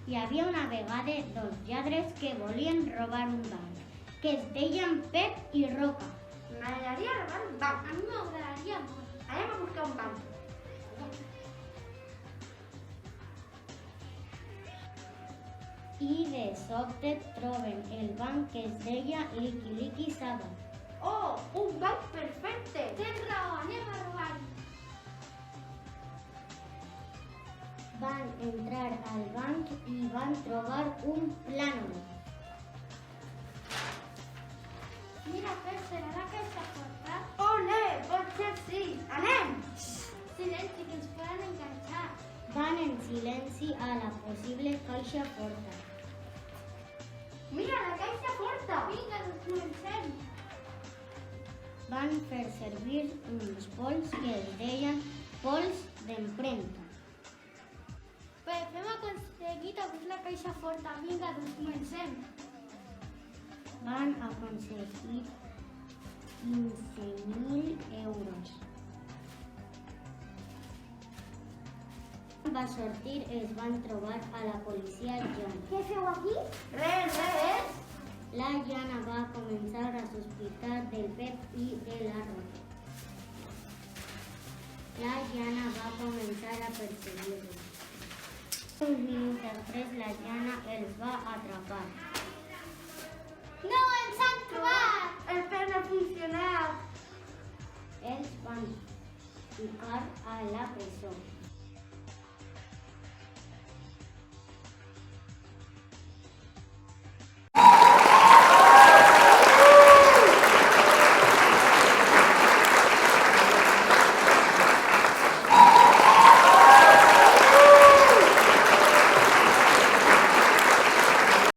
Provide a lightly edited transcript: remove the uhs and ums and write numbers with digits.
Hi havia una vegada dos lladres que volien robar un banc, que es deien Pep i Roca. M'agradaria robar un banc. A mi m'agradaria molt. Anem a buscar un banc. I de sobte troben el banc que es deia Liqui Liqui Saba. Oh, un banc perfecte. Tens raó, anem a robar-hi. Van entrar al banc i van trobar un plànol. Mira, Pep, serà la caixa forta? Ole, potser sí. Anem. Silenci, que ens poden enganxar. Van en silenci a la possible caixa forta. Mira la caixa forta. Vinga, doncs comencem. Van fer servir uns pols que es deien pols d'empremta. Pep, hem aconseguit obrir la caixa forta. Vinga, doncs comencem. Van aconseguir 15.000 euros. Va sortir es van trobar a la policia Jana. Què feu aquí? Res. La Jana va començar a sospitar del Pep i de la Roca. La Jana va començar a perseguir-los. Uns minuts després la Jana els va atrapar. No ens han trobat! El pen ha funcionat. Els van ficar a la presó.